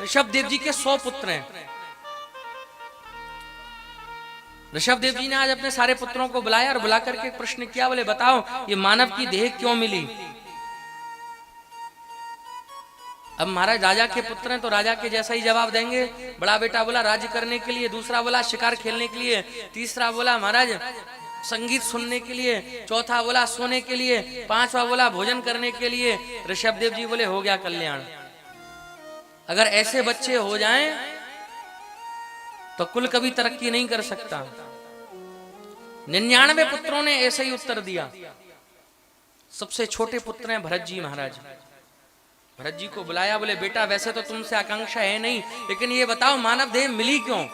ऋषभदेव जी के 100 पुत्र हैं। ऋषभदेव जी ने आज अपने सारे पुत्रों को बुलाया और बुला करके प्रश्न किया, बोले बताओ ये मानव की देह क्यों मिली। अब महाराज राजा के पुत्र हैं तो राजा के जैसा ही जवाब देंगे। बड़ा बेटा बोला राज्य करने के लिए, दूसरा बोला शिकार खेलने के लिए, तीसरा बोला महाराज संगीत सुनने के लिए, चौथा बोला सोने के लिए, पांचवा बोला भोजन करने के लिए। ऋषभदेव जी बोले हो गया कल्याण। अगर ऐसे बच्चे हो जाएं तो कुल कभी तरक्की नहीं कर सकता। 99 पुत्रों ने ऐसे ही उत्तर दिया। सबसे छोटे पुत्र हैं भरत जी महाराज। भरत जी को बुलाया, बोले बेटा वैसे तो तुमसे आकांक्षा है नहीं, लेकिन ये बताओ मानव देह मिली क्यों।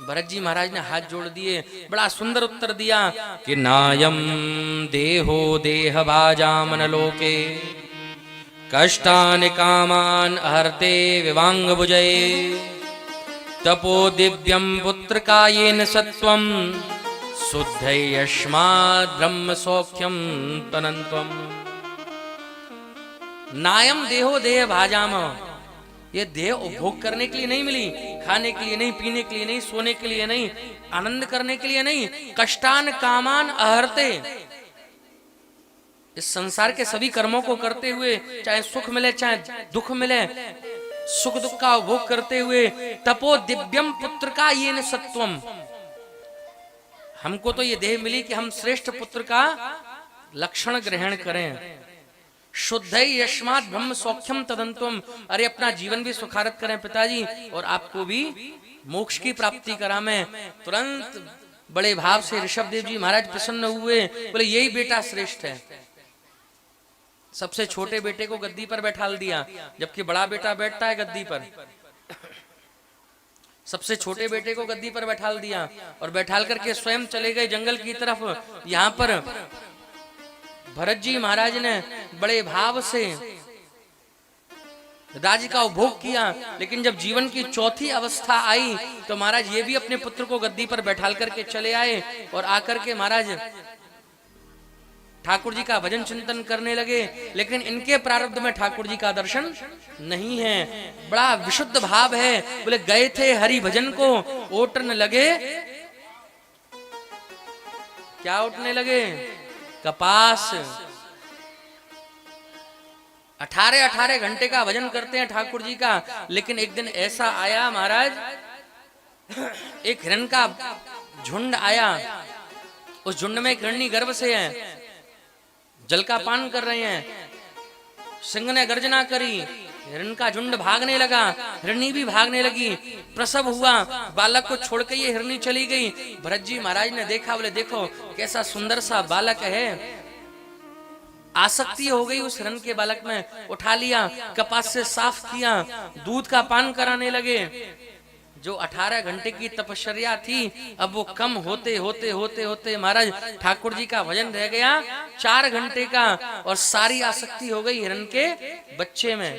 भरत जी महाराज ने हाथ जोड़ दिए, बड़ा सुंदर उत्तर दिया कि नायम देहो देह भाजामन लोके कष्टानि कामान अहर्ते विवांग भुजये तपो दिव्यम पुत्र कायेन सत्वम शुद्धै यस्माद् ब्रह्म सौख्यम तनन्त्वम। नायम देहो देह भाजाम, ये देह उपभोग करने के लिए नहीं मिली, खाने के लिए नहीं, पीने के लिए नहीं, सोने के लिए नहीं, आनंद करने के लिए नहीं। कष्टान कामान अहर्ते, इस संसार के सभी कर्मों को करते हुए, चाहे सुख मिले चाहे दुख मिले, सुख दुख का उपभोग करते हुए, तपो दिव्यम पुत्र का ये न सत्वम, हमको तो ये देह मिली कि हम श्रेष्ठ पुत्र का लक्षण ग्रहण करें। शुद्ध यस्मात् ब्रह्म सौख्यम तदंतम, अरे अपना जीवन भी सुखारत करें पिताजी और आपको भी मोक्ष की प्राप्ति कराएं। तुरंत बड़े भाव से ऋषभदेव जी महाराज प्रसन्न हुए, बोले यही बेटा श्रेष्ठ है। सबसे छोटे बेटे को गद्दी पर बैठाल दिया, जबकि बड़ा बेटा बैठता है गद्दी पर। सबसे छोटे बेटे को गद्दी पर बैठाल दिया और बैठाल करके स्वयं चले गए जंगल की तरफ। यहाँ पर भरत जी महाराज ने बड़े भाव से राज्य का उपभोग किया, लेकिन जब जीवन की चौथी अवस्था आई तो महाराज ये भी अपने पुत्र को गद्दी पर बैठाल करके चले आए और आकर के महाराज ठाकुर जी का भजन चिंतन करने लगे। लेकिन इनके प्रारब्ध में ठाकुर जी का दर्शन नहीं है। बड़ा विशुद्ध भाव है, बोले गए थे हरि भजन को ओटने लगे, क्या उठने लगे, कपास। 18 घंटे का भजन करते हैं ठाकुर जी का, लेकिन एक दिन ऐसा आया महाराज, एक हिरण का झुंड आया, उस झुंड में एक हिरणी गर्भ से है, जल का पान कर रहे हैं। सिंह ने गर्जना करी, हिरण का झुंड भागने लगा, हिरणी भी भागने लगी। प्रसव हुआ, बालक को छोड़ के ये हिरणी चली गई। भरत जी महाराज ने देखा, बोले देखो कैसा सुंदर सा बालक है। आसक्ति हो गई उस हिरण के बालक में, उठा लिया, कपास से साफ किया, दूध का पान कराने लगे। जो 18 घंटे की तपश्चर्या थी, अब वो कम होते होते होते होते महाराज ठाकुर जी का भजन रह गया 4 घंटे का, और सारी आसक्ति हो गई हिरण के बच्चे में।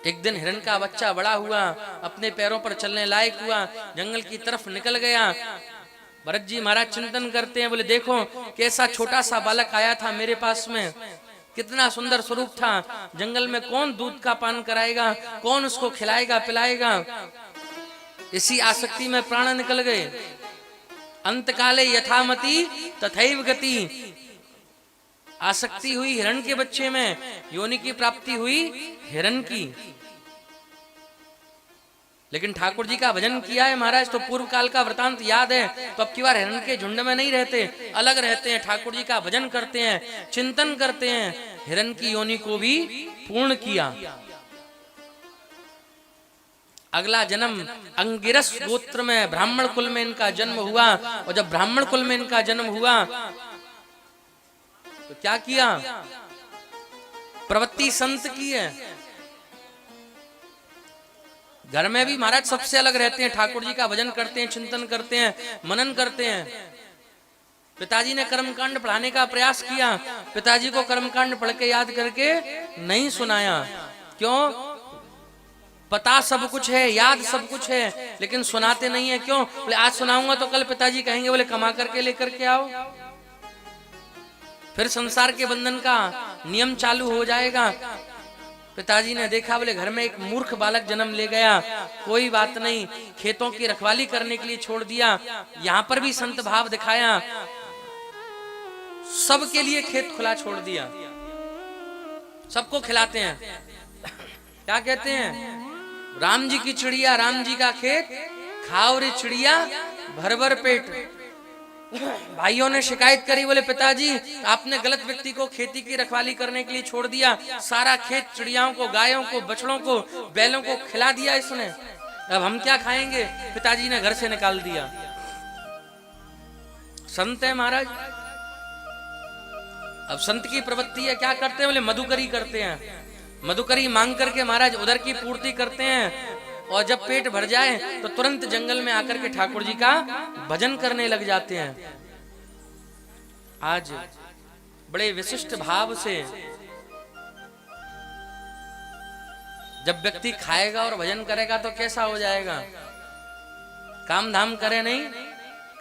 एक दिन हिरण का बच्चा बड़ा हुआ, अपने पैरों पर चलने लायक हुआ, जंगल की तरफ निकल गया। भरत जी महाराज चिंतन करते हैं, बोले देखो कैसा छोटा सा बालक आया था मेरे पास में, कितना सुंदर स्वरूप था। जंगल में कौन दूध का पान कराएगा, कौन उसको खिलाएगा पिलाएगा। इसी आसक्ति में प्राण निकल गए। अंतकाले यथामति तथैव गति, आसक्ति हुई हिरण के बच्चे में, योनि की प्राप्ति हुई हिरण की। लेकिन ठाकुर जी का भजन किया है महाराज तो पूर्व काल का वृतांत याद है, तो अब की बार हिरण के झुंड में नहीं रहते, अलग रहते हैं, ठाकुर जी का भजन करते हैं, चिंतन करते हैं। हिरण की योनि को भी पूर्ण किया। अगला जन्म अंगिरस गोत्र में ब्राह्मण कुल में इनका जन्म हुआ, और जब ब्राह्मण कुल में इनका जन्म हुआ तो क्या किया, प्रवृत्ति संत की है। घर में भी महाराज सबसे अलग रहते हैं, ठाकुर जी का भजन करते हैं, चिंतन करते हैं, मनन करते हैं। पिताजी ने कर्मकांड पढ़ाने का प्रयास किया, पिताजी को कर्मकांड पढ़ के याद करके नहीं सुनाया। क्यों? पता सब कुछ है, याद सब कुछ है, लेकिन सुनाते नहीं है। क्यों? बोले आज सुनाऊंगा तो कल पिताजी कहेंगे बोले कमा करके लेकर के आओ। फिर संसार के बंधन का नियम चालू हो जाएगा। पिताजी ने देखा, बोले घर में एक मूर्ख बालक जन्म ले गया, कोई बात नहीं, खेतों की रखवाली करने के लिए छोड़ दिया। यहां पर भी संत भाव दिखाया, सबके लिए खेत खुला छोड़ दिया, सबको खिलाते हैं। क्या कहते हैं, राम जी की चिड़िया राम जी का खेत, खाओ रे चिड़िया भर भर पेट। भाइयों ने शिकायत करी, बोले पिताजी आपने गलत व्यक्ति को खेती की रखवाली करने के लिए छोड़ दिया, सारा खेत चिड़ियाओं को, गायों को, बछड़ों को, बैलों को खिला दिया इसने, अब हम क्या खाएंगे। पिताजी ने घर से निकाल दिया। संत है महाराज। अब संत की प्रवृत्ति है, क्या करते हैं, बोले मधुकरी करते हैं। मधुकरी मांग करके महाराज उधर की पूर्ति करते हैं, और जब पेट भर जाए तो तुरंत जंगल में आकर के ठाकुर जी का भजन करने लग जाते हैं। आज बड़े विशिष्ट भाव से जब व्यक्ति खाएगा और भजन करेगा तो कैसा हो जाएगा। काम धाम करे नहीं,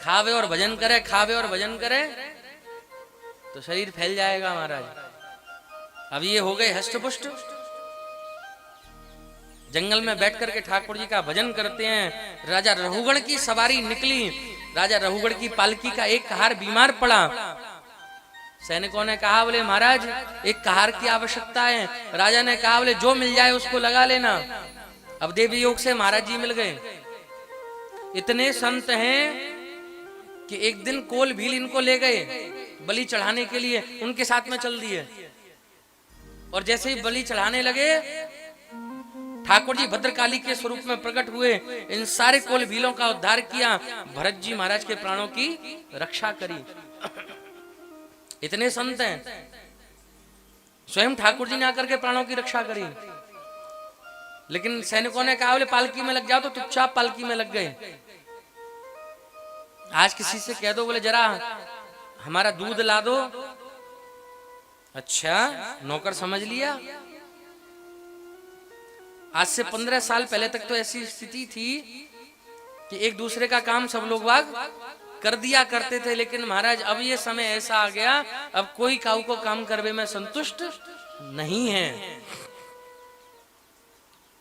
खावे और भजन करे, खावे और भजन करे तो शरीर फैल जाएगा महाराज। अब ये हो गए हष्ट पुष्ट, जंगल में बैठ करके ठाकुर जी का भजन करते हैं। राजा रहुगण की सवारी निकली, राजा रहुगण की पालकी का एक कहार बीमार पड़ा। सैनिकों ने कहा, बोले महाराज एक कहार की आवश्यकता है। राजा ने कहा, बोले जो मिल जाए उसको लगा लेना। अब देवी योग से महाराज जी मिल गए। इतने संत हैं कि एक दिन कोल भील इनको ले गए बलि चढ़ाने के लिए, उनके साथ में चल दिए। और जैसे ही बलि चढ़ाने लगे, ठाकुर जी भद्रकाली के स्वरूप में प्रकट हुए, इन सारे कोल भीलों का उद्धार किया, भरत जी महाराज के प्राणों की रक्षा करी। इतने संत हैं, स्वयं ठाकुर जी ने आकर के प्राणों की रक्षा करी। लेकिन सैनिकों ने कहा, बोले पालकी में लग जाओ, तो चुपचाप पालकी में लग गए। आज किसी से कह दो, बोले जरा हमारा दूध ला दो, अच्छा नौकर समझ लिया। आज से 15 साल पहले तक तो ऐसी स्थिति थी कि एक दूसरे का काम सब लोग वाग कर दिया करते थे। लेकिन महाराज अब ये समय ऐसा आ गया, अब कोई काऊ को काम करवे में संतुष्ट नहीं है।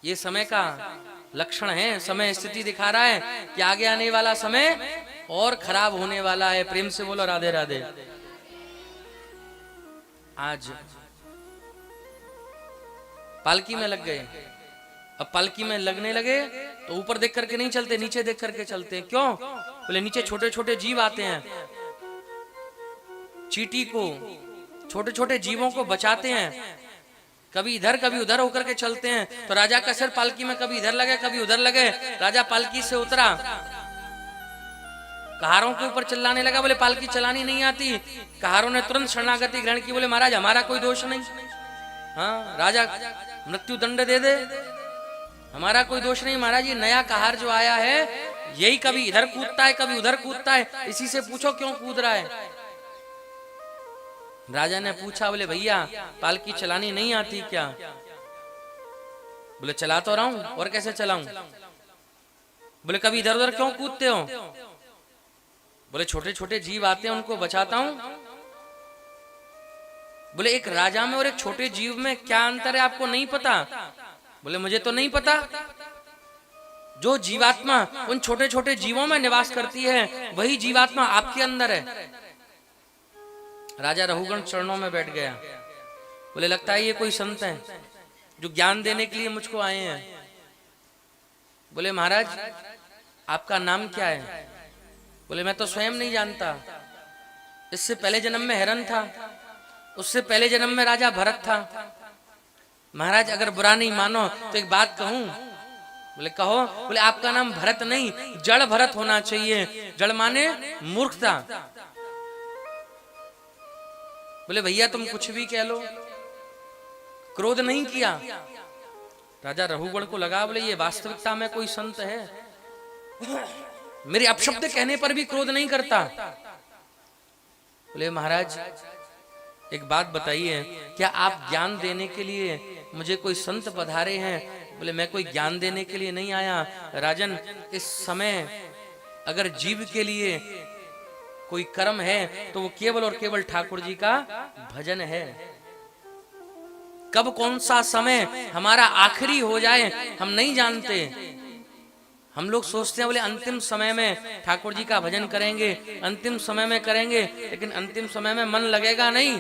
ये समय का लक्षण है, समय स्थिति दिखा रहा है कि आगे आने वाला समय और खराब होने वाला है। प्रेम से बोलो राधे राधे। आज पालकी में लग गए। अब पालकी में लगने लगे तो ऊपर देख करके नहीं चलते, नीचे देख करके चलते हैं। क्यों, बोले नीचे छोटे छोटे जीव आते हैं, चींटी को, छोटे छोटे जीवों को बचाते हैं। कभी इधर कभी उधर होकर के चलते हैं। तो राजा का सिर पालकी में कभी इधर लगे कभी उधर लगे। राजा पालकी से उतरा, कहारों के ऊपर चिल्लाने लगा, बोले पालकी चलानी नहीं आती। कहारों ने तुरंत शरणागति ग्रहण की, बोले महाराज हमारा कोई दोष नहीं, हाँ राजा मृत्यु दंड दे दे, हमारा कोई दोष नहीं। महाराज ये नया कहार जो आया है यही कभी इधर कूदता है कभी उधर कूदता है, इसी से पूछो क्यों कूद रहा है। राजा ने पूछा, बोले भैया पालकी चलानी नहीं आती क्या। बोले चला तो रहा हूं, और कैसे चलाऊं। बोले कभी इधर उधर क्यों कूदते हो। बोले छोटे छोटे जीव आते हैं उनको बचाता हूं। बोले एक राजा में और एक छोटे जीव में क्या अंतर है आपको नहीं पता। बोले मुझे तो नहीं पता। जो जीवात्मा उन छोटे छोटे जीवों में निवास करती है वही जीवात्मा आपके अंदर है। राजा रहुगण चरणों में बैठ गया। बोले लगता है ये कोई संत है जो ज्ञान देने के लिए मुझको आए हैं। बोले महाराज आपका नाम क्या है। बोले मैं तो स्वयं नहीं जानता। इससे पहले जन्म में हिरण था, उससे पहले जन्म में राजा भरत था। महाराज अगर बुरा नहीं मानो तो एक बात कहूं। बोले कहो। बोले आपका नाम भरत नहीं जड़ भरत होना चाहिए। जड़ माने मूर्खता। बोले भैया तुम कुछ भी कह लो, क्रोध नहीं किया। राजा रहुगण को लगा, बोले ये वास्तविकता में कोई संत है, मेरे अपशब्द कहने पर भी क्रोध नहीं करता। बोले महाराज एक बात बताइए, क्या आप ज्ञान देने के लिए मुझे कोई संत पधारे हैं। बोले मैं कोई ज्ञान देने के लिए नहीं आया। राजन इस समय अगर जीव के लिए कोई कर्म है तो वो केवल और केवल ठाकुर जी का भजन है। कब कौन सा समय हमारा आखिरी हो जाए हम नहीं जानते। हम लोग सोचते हैं बोले अंतिम समय में ठाकुर जी का भजन करेंगे, अंतिम समय में करेंगे, लेकिन अंतिम समय में मन लगेगा नहीं।